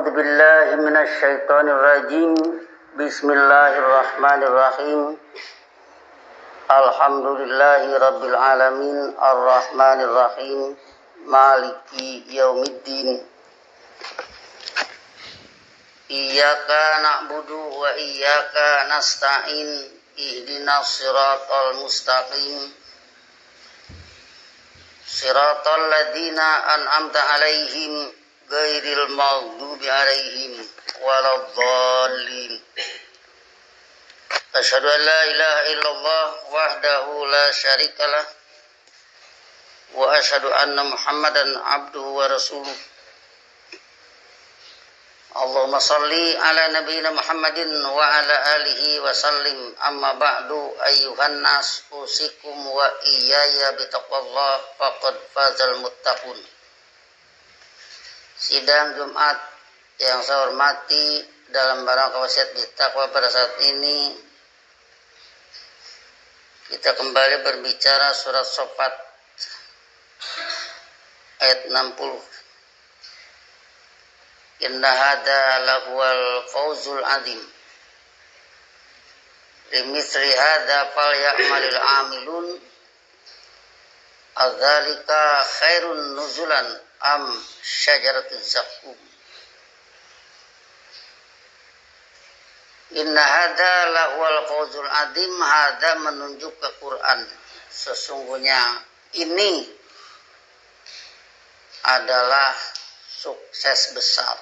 A'udzu billahi minasyaitonir rajim. Bismillahirrahmanirrahim. Alhamdulillahi rabbil alamin arrahmanir rahim maliki yaumiddin. Iyyaka na'budu wa iyyaka nasta'in. Ihdinas siratal mustaqim. Siratal ladzina an'amta 'alaihim ghairil maghdubi 'alaihim waladdallin. Asyhadu an la ilaha illallah wahdahu la syarikalah wa asyhadu anna Muhammadan abduhu wa rasuluh. Allahumma salli ala nabiyyina Muhammadin wa ala alihi wa sallim. Amma ba'du, ayyuhan nas, usikum wa iyaya bitaqwallah faqad fazal muttaqun. Sidang Jumat yang saya hormati, dalam barang wasiat bertakwa pada saat ini kita kembali berbicara surat Shafat ayat 60. Inna hadza lahuwal fawzul azim. Limithli hadza falyamalil amilun. Adzalika khairun nuzulan am syajaratuz zaqqum. Inna hadza lahuwal fawzul azim. Hadza menunjuk ke Quran. Sesungguhnya ini adalah sukses besar.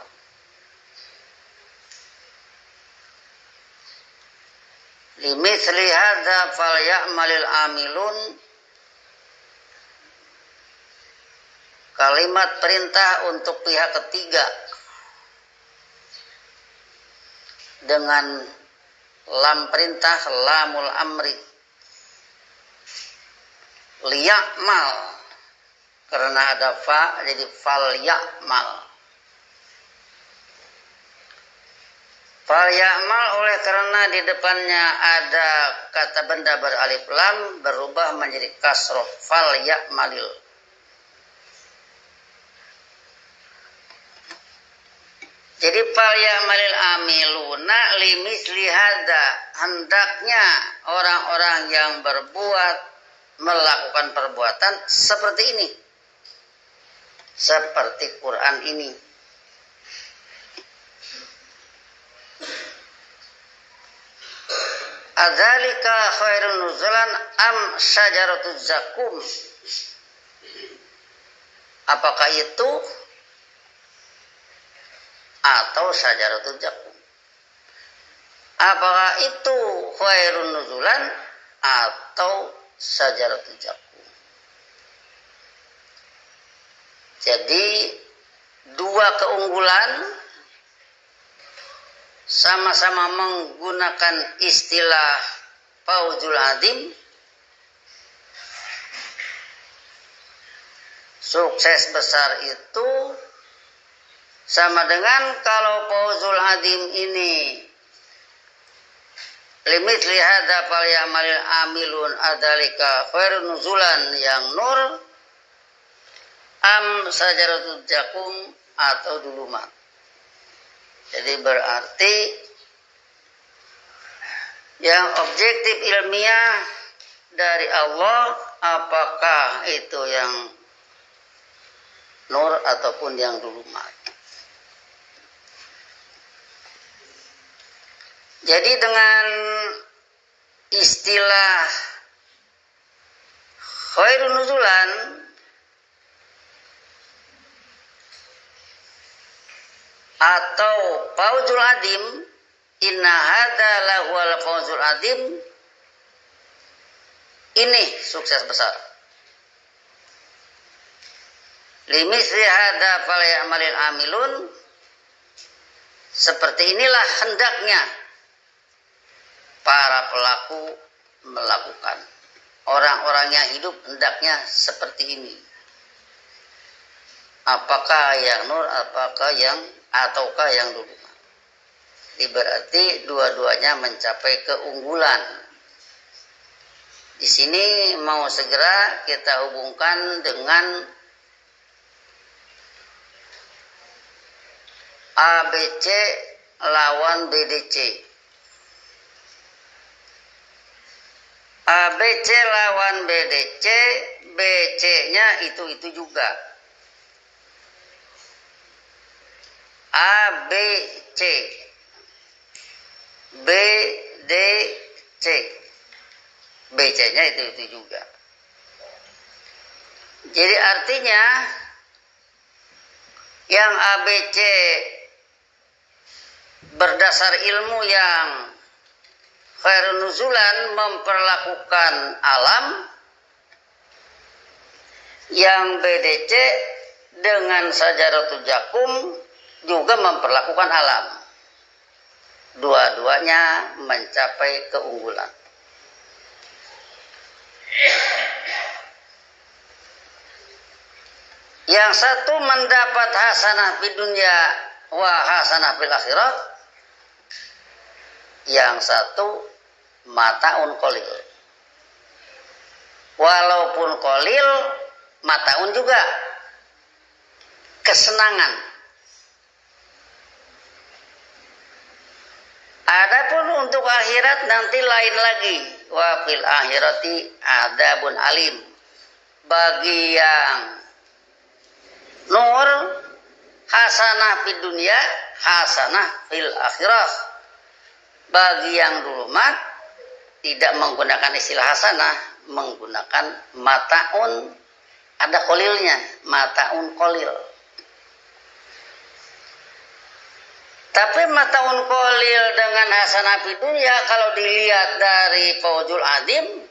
Limithli hadza falyamalil amilun. Kalimat perintah untuk pihak ketiga dengan lam perintah, lamul amri. Liya'mal, karena ada fa jadi fal ya'mal. Fal ya'mal oleh karena di depannya ada kata benda beralif lam berubah menjadi kasroh, fal ya'malil. Jadi fal ya'malil amiluna limisli hadza, hendaknya orang-orang yang berbuat melakukan perbuatan seperti ini, seperti Quran ini. Adzalika khairun nuzulan am syajaratuz zaqqum. Apakah itu atau syajaratuz zaqqum? Apakah itu khairun nuzulan atau syajaratuz zaqqum? Jadi dua keunggulan sama-sama menggunakan istilah fawzul azim. Sukses besar itu sama dengan kalau fawzul azim ini limithli hadza falyamalil amilun adzalika khairun nuzulan yang nur am syajaratuz zaqqum atau dulumat. Jadi berarti yang objektif ilmiah dari Allah, apakah itu yang nur ataupun yang dulumat. Jadi dengan istilah khairun nuzulan atau fawzul azim, inna hadza lahuwal fawzul azim, ini sukses besar. Limisli hadza falyamalil amilun, seperti inilah hendaknya para pelaku melakukan. Orang-orang yang hidup hendaknya seperti ini. Apakah yang nur, apakah yang ataukah yang dulu. Ini berarti dua-duanya mencapai keunggulan. Di sini mau segera kita hubungkan dengan ABC lawan BDC. ABC lawan BDC, BC-nya itu juga. ABC, BDC, BC-nya itu juga. Jadi artinya yang ABC berdasar ilmu yang khairun nuzulan memperlakukan alam, yang BDC dengan sajaratul jakum juga memperlakukan alam. Dua-duanya mencapai keunggulan. Yang satu mendapat hasanah di dunia wa hasanah fil akhirat. Yang satu mataun qalil. Walaupun qalil, mataun juga kesenangan. Adapun untuk akhirat nanti lain lagi. Wa fil akhirati adzabun alim. Bagi yang nur hasanah fid dunya, hasanah fil akhirah. Bagi yang dulumat tidak menggunakan istilah hasanah, menggunakan mataun, ada kolilnya, mataun kolil. Tapi mataun kolil dengan hasanah fid dunya kalau dilihat dari Fauzul Adim,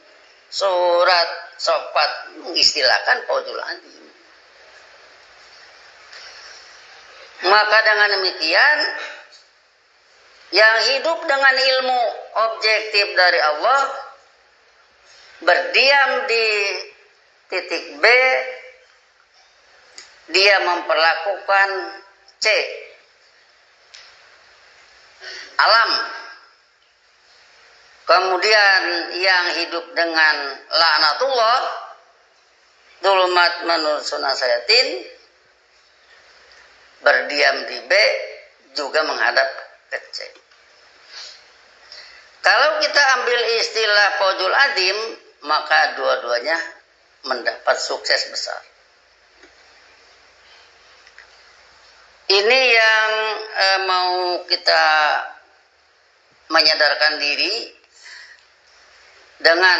surat Sofat mengistilahkan Fauzul Adim. Maka dengan demikian, yang hidup dengan ilmu objektif dari Allah, berdiam di titik B, dia memperlakukan C, alam. Kemudian yang hidup dengan laknatullah, dulumat menurut sunnah sayatin, berdiam di B, juga menghadap ke C. Kalau kita ambil istilah Fauzul Adim, maka dua-duanya mendapat sukses besar. Ini yang mau kita menyadarkan diri dengan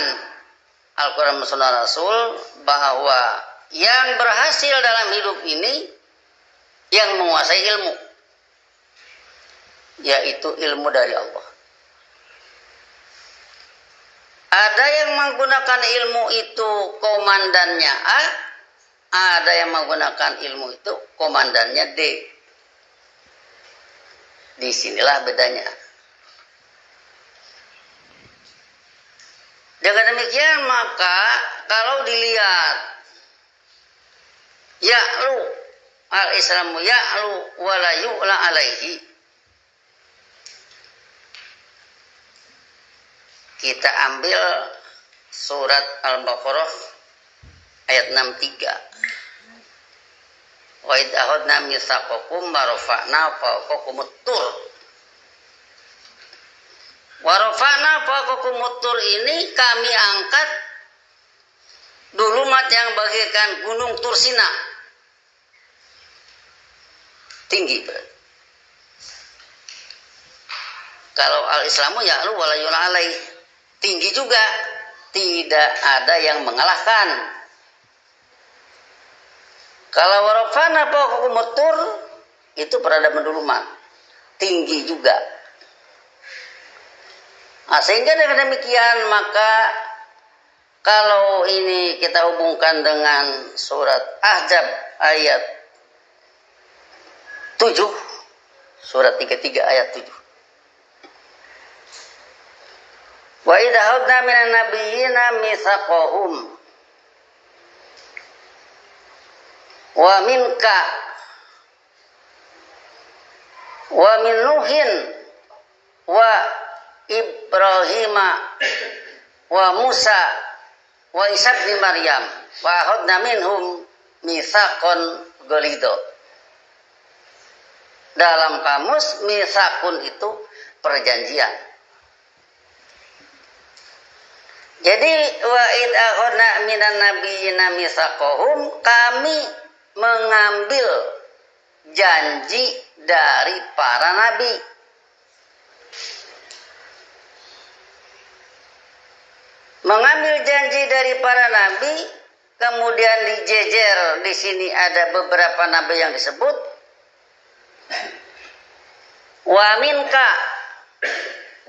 Al-Quran dan Sunnah Rasul, bahwa yang berhasil dalam hidup ini yang menguasai ilmu, yaitu ilmu dari Allah. Ada yang menggunakan ilmu itu komandannya A, ada yang menggunakan ilmu itu komandannya D. Disinilah bedanya. Dengan demikian maka kalau dilihat ya'lu al-islamu ya'lu wa la yu'la alaihi, kita ambil surat Al-Baqarah ayat 63. Wa id akhadna mitsaqakum wa rafa'na fawqakumut tur. Wa rafa'na fawqakumut tur ini kami angkat dulumat yang bagaikan gunung Tursina. Tinggi berarti. Kalau al-islamu ya'lu wa la yu'la alaihi, tinggi juga, tidak ada yang mengalahkan. Kalau warafana fawqakumut tur, itu peradaban dulumat, tinggi juga. Nah, sehingga dengan demikian maka kalau ini kita hubungkan dengan surat Ahzab ayat 7, surat 33 ayat 7. Wa idza akhadna minan nabiyyina mitsaqahum wa minka wa min Nuhin wa Ibrahima wa Musa wa Isa bin Maryam wa akhadna minhum mitsaqan ghalidha. Dalam kamus mitsaqun itu perjanjian. Jadi wa id akhadna minan nabiyina mitsaqahum, kami mengambil janji dari para nabi. Mengambil janji dari para nabi, kemudian dijejer di sini ada beberapa nabi yang disebut. Wa minka,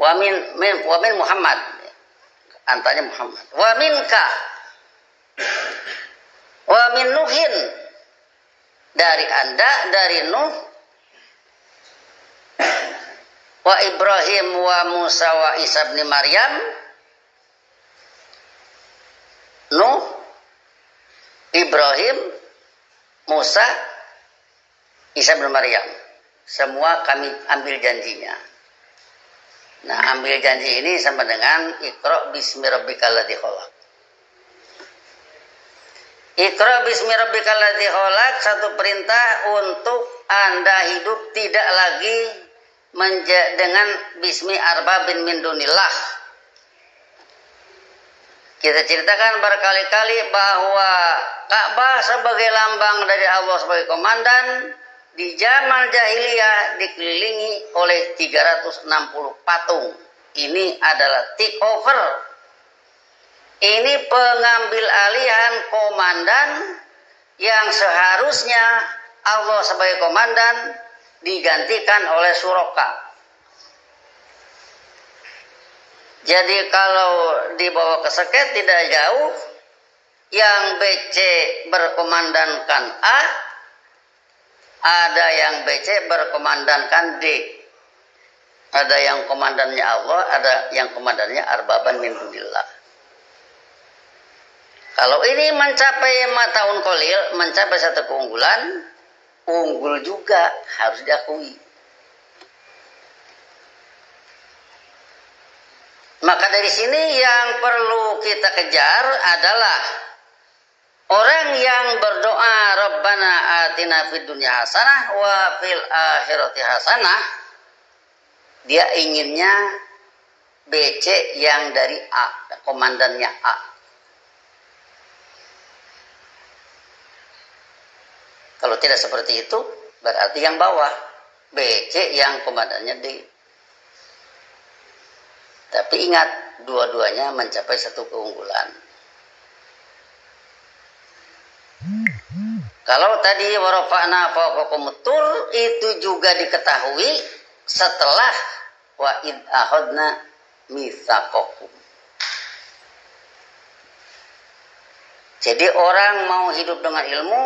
wa min Muhammad, antaranya Muhammad. Wa minka, wa min Nuhin, dari Anda, dari Nuh. Wa Ibrahim wa Musa wa Isa bin Maryam. Nuh, Ibrahim, Musa, Isa bin Maryam. Semua kami ambil janjinya. Nah, ambil janji ini sama dengan Iqra bismi rabbikal ladzi khalaq. Iqra bismi rabbikal ladzi khalaq, satu perintah untuk Anda hidup tidak lagi dengan bismi arbabin min dunillah. Kita ceritakan berkali-kali bahwa Ka'bah sebagai lambang dari Allah sebagai komandan di zaman jahiliyah dikelilingi oleh 360 patung. Ini adalah take over. Ini pengambil alihan komandan yang seharusnya Allah sebagai komandan digantikan oleh Suraka. Jadi kalau dibawa ke seket tidak jauh, yang BC berkomandankan A, ada yang BC berkomandankan D. Ada yang komandannya Allah, ada yang komandannya arbaban min dunillah. Kalau ini mencapai mataun kolil, mencapai satu keunggulan, unggul juga harus diakui. Maka dari sini yang perlu kita kejar adalah orang yang berdoa Rabbana atina fid dunya hasanah wa fil akhirati hasanah, dia inginnya BC yang dari A, komandannya A. Kalau tidak seperti itu, berarti yang bawah BC yang komandannya D. Tapi ingat, dua-duanya mencapai satu keunggulan. Kalau tadi warafa'na fawqakum tur, itu juga diketahui setelah wa id akhadna mitsaqakum. Jadi orang mau hidup dengan ilmu,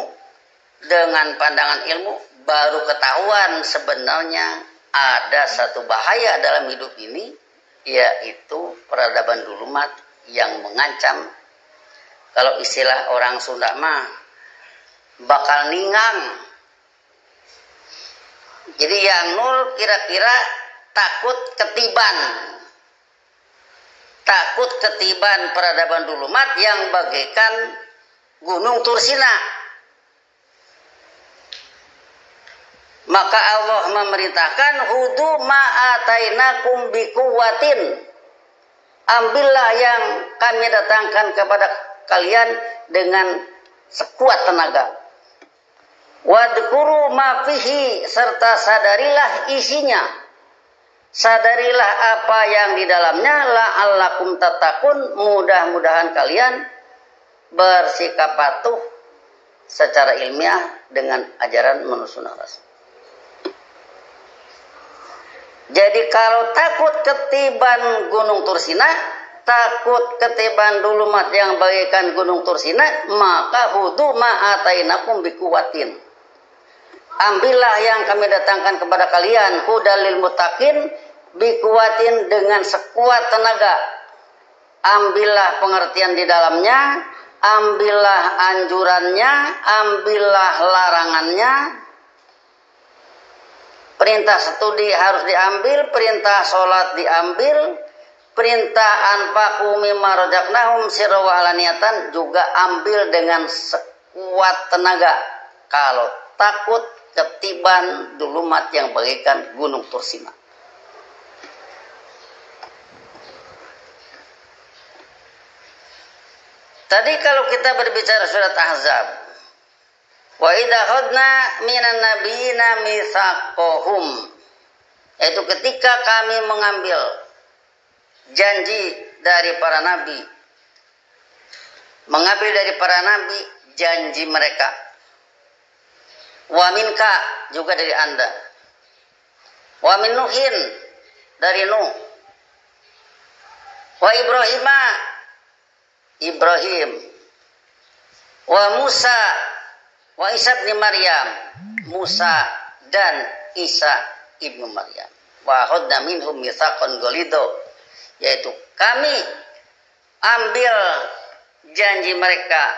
dengan pandangan ilmu, baru ketahuan sebenarnya ada satu bahaya dalam hidup ini, yaitu peradaban dulumat yang mengancam, kalau istilah orang Sunda mah, bakal ningang. Jadi yang nul kira-kira takut ketiban peradaban dulumat yang bagaikan gunung Tursina. Maka Allah memerintahkan hudu ma'atainakum biquwwatin. Ambillah yang kami datangkan kepada kalian dengan sekuat tenaga. Wadhkuru ma fihi, serta sadarilah isinya. Sadarilah apa yang di dalamnya, la'allakum tattaqun, mudah-mudahan kalian bersikap patuh secara ilmiah dengan ajaran menurut sunnah Rasul. Jadi kalau takut ketiban gunung Tursina, takut ketiban dulumat yang bagaikan gunung Tursina, maka hudu ma'atainakum biquwwatin. Ambillah yang kami datangkan kepada kalian, hudalil muttaqin, biquwwatin, dengan sekuat tenaga. Ambillah pengertian di dalamnya, ambillah anjurannya, ambillah larangannya. Perintah studi harus diambil, perintah sholat diambil, perintah anfaqu mimma razaqnahum sirra wa alaniyatan juga ambil dengan sekuat tenaga. Kalau takut ketiban dulumat yang bagaikan gunung Tursina. Tadi kalau kita berbicara surat Ahzab, wa idza khadna minan nabiyina mitsaqahum, yaitu ketika kami mengambil janji dari para nabi, mengambil dari para nabi janji mereka. Wa minka, juga dari Anda. Wa min Nuhin, dari Nuh. Wa Ibrahim. Wa Musa, wa Isa bin Maryam, Musa dan Isa ibnu Maryam. Wa akhadna minhum mitsaqan ghalidha, yaitu kami ambil janji mereka,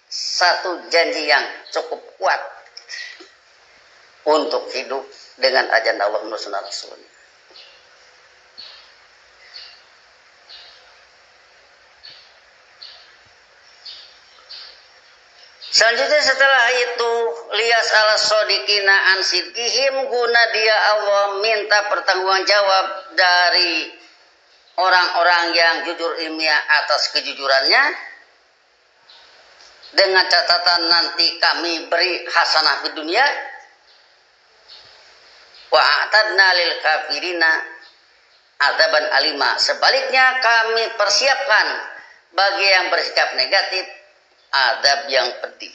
satu janji yang cukup kuat untuk hidup dengan ajaran Allah dan sunnah Rasulnya. Selanjutnya setelah itu lias ala sodikina ansidkihim, guna dia Allah minta pertanggungan jawab dari orang-orang yang jujur ilmiah atas kejujurannya, dengan catatan nanti kami beri hasanah di dunia. Wa a'tadna lil kafirina adzaban alima, sebaliknya kami persiapkan bagi yang bersikap negatif adab yang pedih.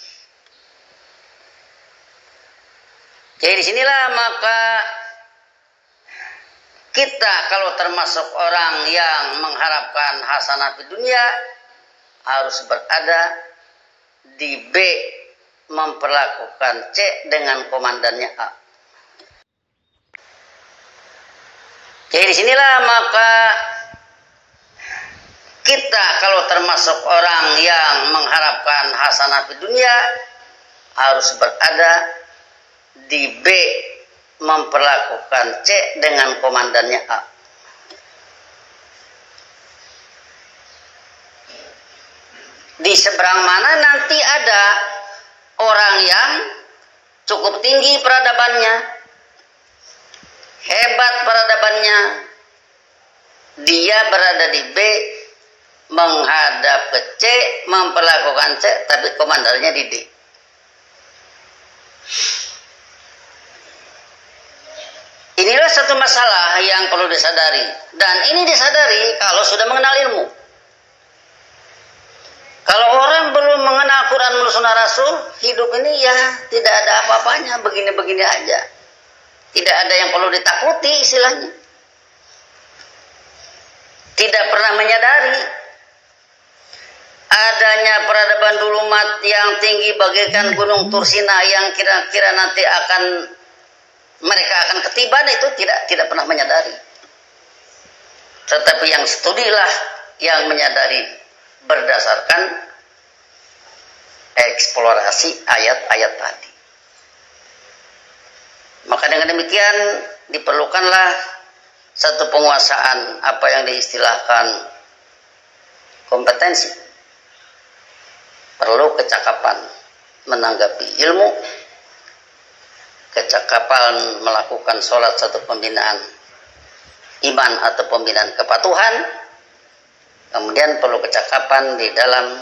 Jadi disinilah maka kita kalau termasuk orang yang mengharapkan hasanah di dunia harus berada di B, memperlakukan C dengan komandannya A. Jadi disinilah maka kita kalau termasuk orang yang mengharapkan hasanah di dunia harus berada di B, memperlakukan C dengan komandannya A. Di seberang mana nanti ada orang yang cukup tinggi peradabannya, hebat peradabannya, dia berada di B, menghadap ke C, memperlakukan C, tapi komandannya di D. Inilah satu masalah yang perlu disadari, dan ini disadari kalau sudah mengenal ilmu. Kalau orang belum mengenal Quran dan Sunnah Rasul, hidup ini ya tidak ada apa-apanya, begini-begini aja. Tidak ada yang perlu ditakuti istilahnya. Tidak pernah menyadari adanya peradaban dulumat yang tinggi bagaikan gunung Tursina yang kira-kira nanti mereka akan ketiban, itu tidak pernah menyadari. Tetapi yang studilah yang menyadari berdasarkan eksplorasi ayat-ayat tadi. Maka dengan demikian diperlukanlah satu penguasaan apa yang diistilahkan kompetensi. Perlu kecakapan menanggapi ilmu, kecakapan melakukan sholat satu pembinaan iman atau pembinaan kepatuhan, kemudian perlu kecakapan di dalam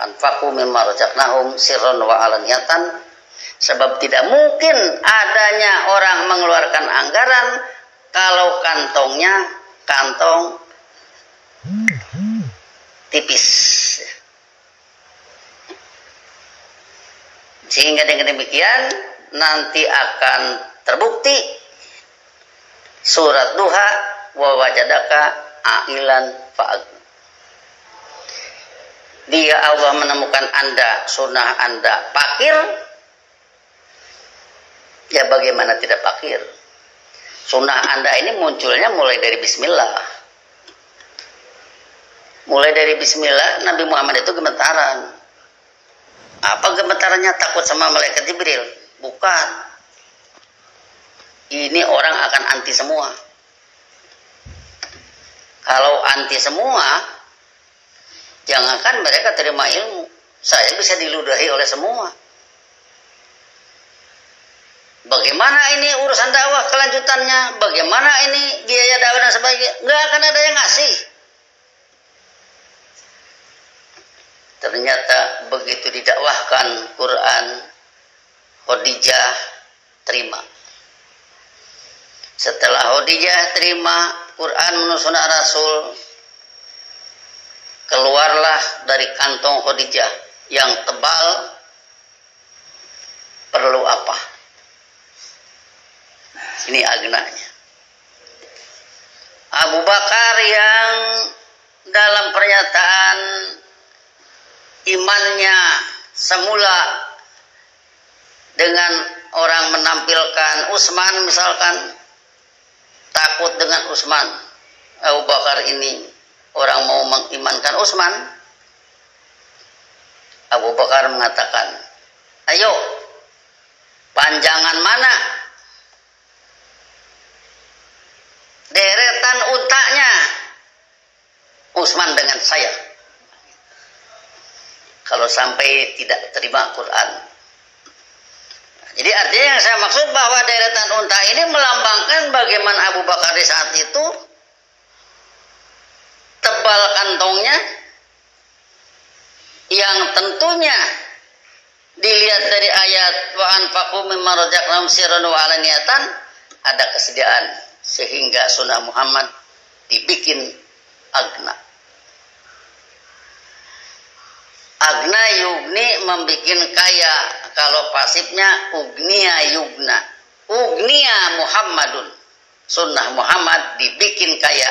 anfaqu mimma razaqnahum sirran wa alaniyatan, sebab tidak mungkin adanya orang mengeluarkan anggaran kalau kantong tipis. Sehingga dengan demikian nanti akan terbukti surat Duha, wa wajadaka ailan fa'agna. Dia Allah menemukan Anda, sunnah Anda fakir, ya bagaimana tidak fakir? Sunnah Anda ini munculnya mulai dari bismillah. Mulai dari bismillah, Nabi Muhammad itu gemetaran. Apa gemetarannya? Takut sama malaikat Jibril? Bukan. Ini orang akan anti semua. Kalau anti semua, jangankan mereka terima ilmu, saya bisa diludahi oleh semua. Bagaimana ini urusan dakwah kelanjutannya? Bagaimana ini biaya dakwah dan sebagainya? Nggak akan ada yang ngasih. Ternyata begitu didakwahkan Quran, Khadijah terima. Setelah Khadijah terima Quran menurut sunnah Rasul, keluarlah dari kantong Khadijah yang tebal perlu apa? Ini agnanya. Abu Bakar yang dalam pernyataan imannya semula dengan orang menampilkan Utsman misalkan, takut dengan Utsman. Abu Bakar ini orang mau mengimankan Utsman. Abu Bakar mengatakan, ayo, panjangan mana deretan untanya Utsman dengan saya kalau sampai tidak terima Quran. Jadi artinya yang saya maksud bahwa deretan unta ini melambangkan bagaimana Abu Bakar di saat itu tebal kantongnya, yang tentunya dilihat dari ayat wa anfaqu mimma razaqnahum sirran wa alaniyatan, ada kesediaan sehingga sunnah Muhammad dibikin agna. Agna yugni membikin kaya, kalau pasifnya ugnia yugna. Ugnia Muhammadun, sunnah Muhammad dibikin kaya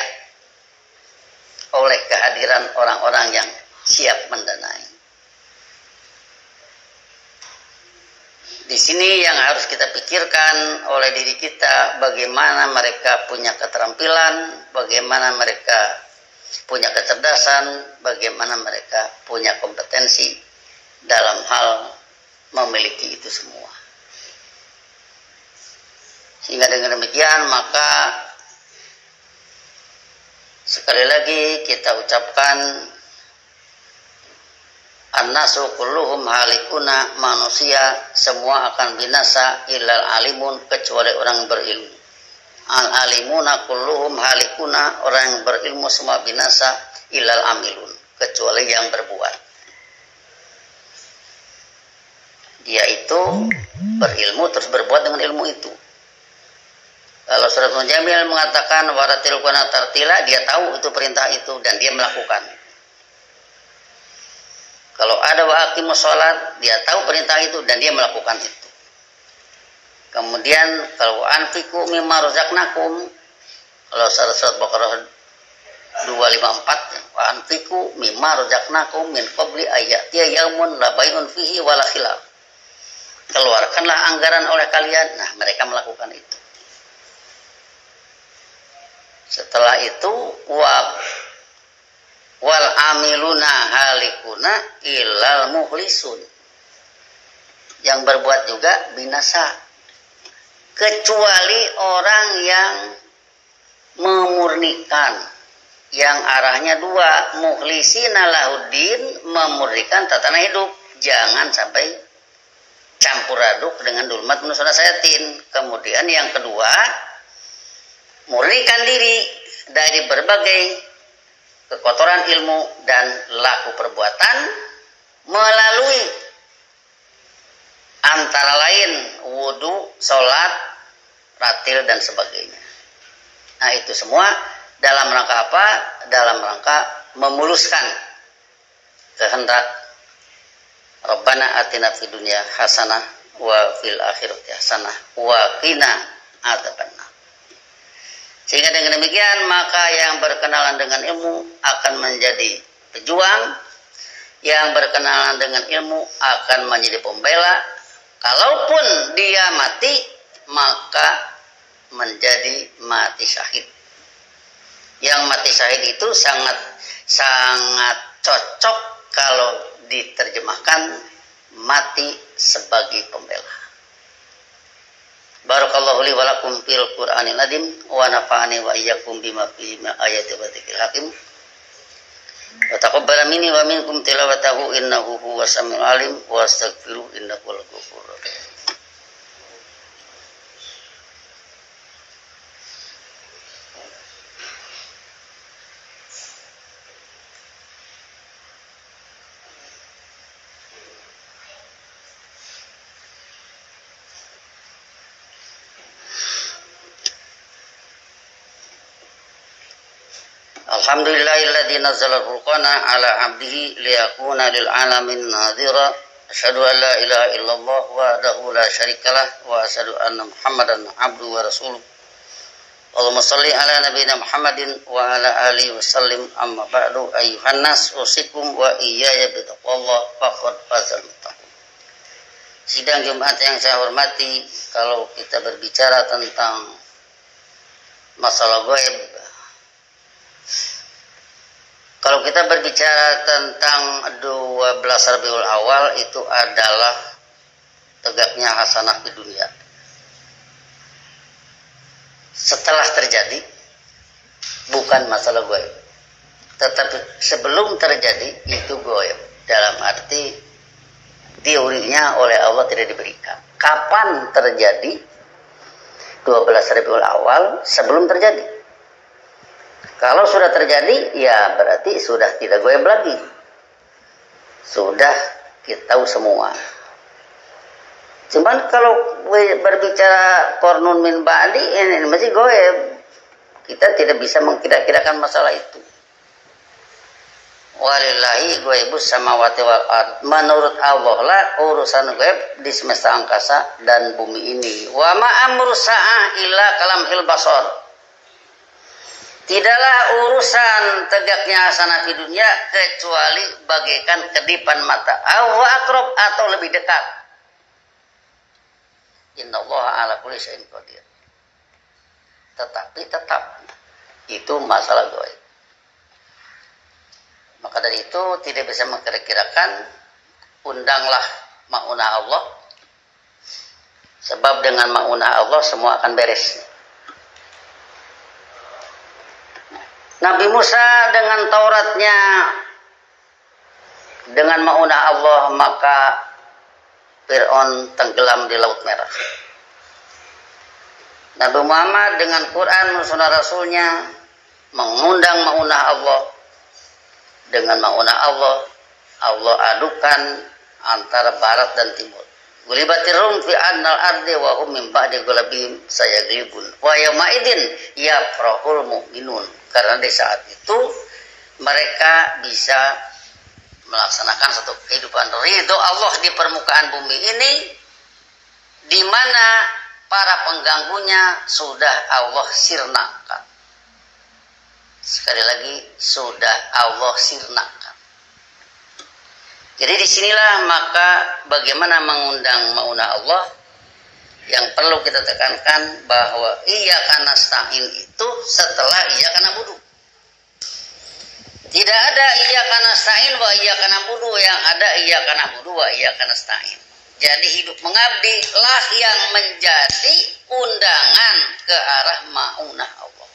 oleh kehadiran orang-orang yang siap mendanai. Di sini yang harus kita pikirkan oleh diri kita, bagaimana mereka punya keterampilan, bagaimana mereka punya kecerdasan, bagaimana mereka punya kompetensi dalam hal memiliki itu semua. Sehingga dengan demikian maka sekali lagi kita ucapkan an-nasu kulluhum halikuna, manusia semua akan binasa illal alimun, kecuali orang berilmu. Al-alimuna kulluhum halikuna, orang yang berilmu semua binasa illal amilun, kecuali yang berbuat. Dia itu berilmu terus berbuat dengan ilmu itu. Kalau Surat Mujamil mengatakan waratil qur'ana tartila, dia tahu itu perintah itu dan dia melakukan. Kalau ada wa aqimus sholat, dia tahu perintah itu dan dia melakukan itu. Kemudian kalau anfiku mimma razaqnakum, kalau surat Baqarah 254, wa anfiku mimma razaqnakum min qabli ayatiya yaumun la bai'un fihi wala khilaf. Keluarkanlah anggaran oleh kalian. Nah, mereka melakukan itu. Setelah itu wal amiluna halikuna ilal mukhlisun, yang berbuat juga binasa kecuali orang yang memurnikan, yang arahnya dua, mukhlisina lahuddin, memurnikan tatanan hidup, jangan sampai campur aduk dengan dulmat menusana sayatin. Kemudian yang kedua, murnikan diri dari berbagai kekotoran ilmu dan laku perbuatan melalui antara lain wudu, sholat, ratil dan sebagainya. Nah, itu semua dalam rangka apa? Dalam rangka memuluskan kehendak Rabbana atina fid dunya hasanah wa fil akhirati hasanah wa qina adzabannar. Sehingga dengan demikian maka yang berkenalan dengan ilmu akan menjadi pejuang, yang berkenalan dengan ilmu akan menjadi pembela. Kalaupun dia mati, maka menjadi mati syahid. Yang mati syahid itu sangat cocok kalau diterjemahkan mati sebagai pembela. Barakallahu li wa lakum fil Qur'anil azim wa nafa'ani wa iyyakum bima fihi min ayati wa dzikril hakim. Wa taqabbala minni wa minkum tilawatahu innahu huwas samiul alim wa astaghfiru innahu wal ghafurur rahim. Alhamdulillahilladzi nazzala al-furqana ala 'abdihi liyakuna lil 'alamin nadhira. Asyhadu an la ilaha illallah wahdahu la syarikalah wa asyhadu anna Muhammadan 'abduhu wa rasuluh. Allahumma shalli ala nabiyyina Muhammadin wa ala alihi wasallim. Amma ba'du, ayyuhan nas usikum wa iyaya bitaqwallah faqad fazal muttaqin. Sidang Jumat yang saya hormati, kalau kita berbicara tentang masalah gaib, kalau kita berbicara tentang 12 Rabiul Awal, itu adalah tegaknya hasanah di dunia. Setelah terjadi, bukan masalah gaib. Tetapi sebelum terjadi, itu gaib. Dalam arti, teorinya oleh Allah tidak diberikan. Kapan terjadi 12 Rabiul Awal? Sebelum terjadi. Kalau sudah terjadi, ya berarti sudah tidak gaib lagi. Sudah kita tahu semua. Cuman kalau berbicara kornun min ba'di, ini masih gaib. Kita tidak bisa mengkira-kirakan masalah itu. Walillahi ghaibus samawati wal ard. Menurut Allah lah urusan gaib di semesta angkasa dan bumi ini. Wa ma amru sa'ah illa kalamhil basar. Tidaklah urusan tegaknya hasanah di dunia kecuali bagaikan kedipan mata. Wa aqrab, atau lebih dekat. Innallaha ala kulli syai'in qadir. Tetapi tetap itu masalah gaib. Maka dari itu tidak bisa mengkira-kirakan. Undanglah ma'unah Allah. Sebab dengan ma'unah Allah semua akan beres. Nabi Musa dengan Tauratnya, dengan ma'unah Allah, maka Fir'aun tenggelam di Laut Merah. Nabi Muhammad dengan Quran sunnah Rasulnya mengundang ma'unah Allah. Dengan ma'unah Allah, Allah adukan antara barat dan timur. Gulibatir rum fi annal ardi wa hum min ba'di ghalabihim sayaglibun wa yawma idin yafrahul mu'minun. Karena di saat itu mereka bisa melaksanakan satu kehidupan ridho Allah di permukaan bumi ini, di mana para pengganggunya sudah Allah sirnakan. Sekali lagi, sudah Allah sirnakan. Jadi disinilah maka bagaimana mengundang ma'unah Allah, yang perlu kita tekankan bahwa iyyaka nasta'in itu setelah iyyaka na'budu. Tidak ada iyyaka nasta'in wa iyyaka na'budu, yang ada iyyaka na'budu wa iyyaka nasta'in. Jadi hidup mengabdi lah yang menjadi undangan ke arah ma'unah Allah.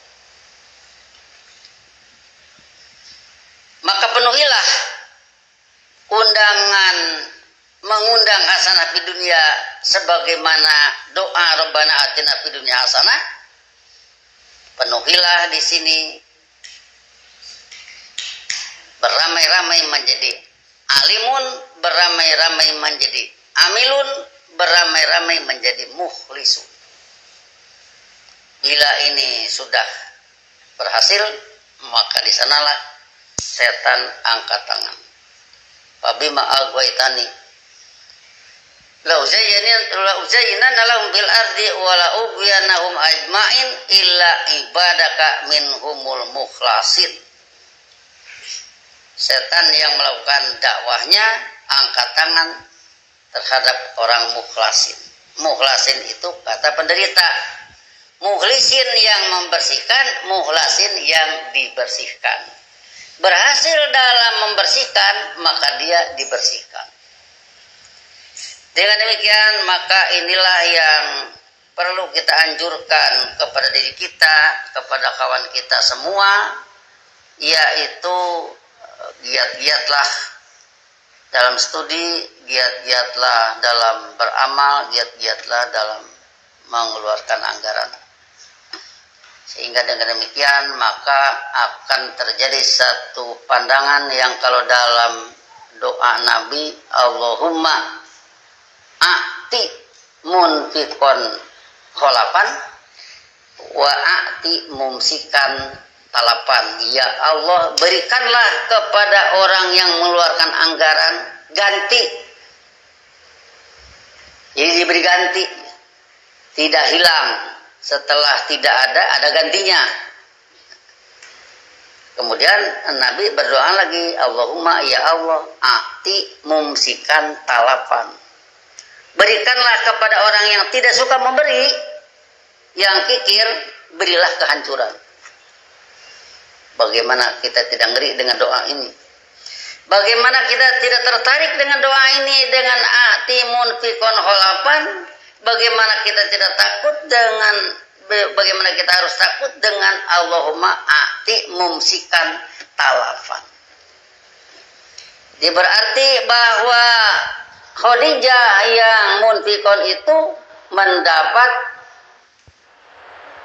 Maka penuhilah undangan mengundang hasanah di dunia sebagaimana doa Rabbana atina fid dunya hasanah. Penuhilah di sini, beramai-ramai menjadi alimun, beramai-ramai menjadi amilun, beramai-ramai menjadi mukhlisun. Bila ini sudah berhasil, maka di sanalah setan angkat tangan. Fabima aghwaytani la uzayyinanna lahum bil ardi wa la ughwiyannahum ajma'in illa ibadaka minhumul mukhlasin. Setan yang melakukan dakwahnya angkat tangan terhadap orang mukhlasin. Mukhlasin itu kata penderita. Mukhlisin yang membersihkan, mukhlasin yang dibersihkan. Berhasil dalam membersihkan, maka dia dibersihkan. Dengan demikian, maka inilah yang perlu kita anjurkan kepada diri kita, kepada kawan kita semua, yaitu giat-giatlah dalam studi, giat-giatlah dalam beramal, giat-giatlah dalam mengeluarkan anggaran. Sehingga dengan demikian maka akan terjadi satu pandangan yang kalau dalam doa Nabi, Allahumma a'ti munfiqon kholafan wa a'ti mumsikan talapan, ya Allah berikanlah kepada orang yang mengeluarkan anggaran ganti. Jadi diberi ganti, tidak hilang. Setelah tidak ada gantinya. Kemudian Nabi berdoa lagi, Allahumma ya Allah, ati mumsikan talapan. Berikanlah kepada orang yang tidak suka memberi, yang kikir, berilah kehancuran. Bagaimana kita tidak ngeri dengan doa ini? Bagaimana kita tidak tertarik dengan doa ini, dengan ati munfikon kholapan? Bagaimana kita tidak takut dengan, bagaimana kita harus takut dengan Allahumma ati mumsikan talafan? Jadi berarti bahwa Khadijah yang munfikon itu mendapat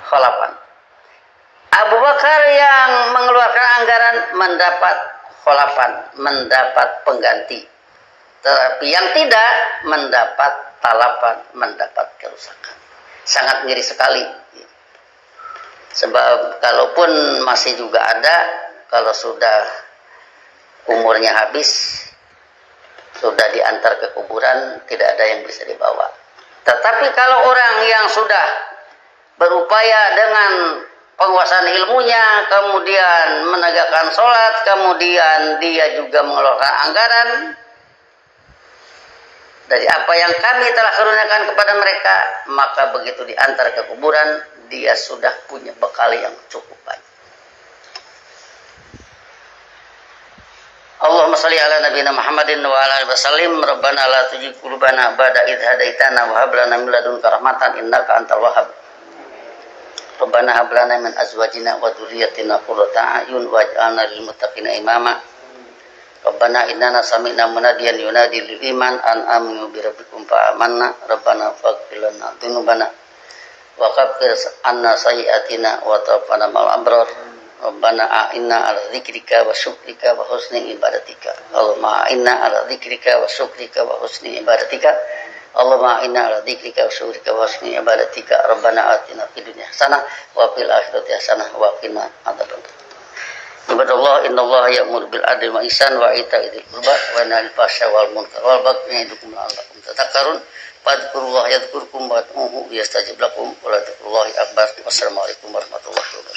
kholapan. Abu Bakar yang mengeluarkan anggaran mendapat kholapan, mendapat pengganti. Tetapi yang tidak mendapat talapan, mendapat kerusakan. Sangat ngeri sekali. Sebab kalaupun masih juga ada, kalau sudah umurnya habis, sudah diantar ke kuburan, tidak ada yang bisa dibawa. Tetapi kalau orang yang sudah berupaya dengan penguasaan ilmunya, kemudian menegakkan sholat, kemudian dia juga mengeluarkan anggaran dari apa yang kami telah karuniakan kepada mereka, maka begitu diantar ke kuburan, dia sudah punya bekal yang cukup banyak. Allahumma shalli ala nabiyina Muhammadin wa ala alihi wasallim. Rabbana la tuzigh qulubana ba'da idh hadaitana wa hab lana min ladunka rahmatan innaka antal wahhab. Rabbana hab lana min azwajina wa dhurriyyatina qurrata a'yun waj'alna lil muttaqina imama. Rabbana innana sami'na munadiyan yunadi lil iman an aminu bi rabbikum fa amanna. Rabbana faghfir lana dzunubana wa kaffir anna sayyi'atina wa tawaffana ma'al abrar. Rabbana a'inna ala dzikrika wa syukrika wa husni ibadatika. Allahumma a'inna ala dzikrika wa syukrika wa husni ibadatika. Allahumma inna ala dzikrika wa syukrika wa husni ibadatika. Rabbana atina fid dunya hasanah wa fil akhirati hasanah wa qina adzabannar. Ibadallah, innallaha ya'muru bil adli wal ihsan wa ita'i dzil qurba wa yanha 'anil fahsya'i wal munkar wal baghi ya'idukum la'allakum tadhakkarun. Fadhkurullaha yadhkurkum wa ud'uuhu yastajib lakum wa la dzikrullahi akbar. Wassalamualaikum warahmatullahi wabarakatuh.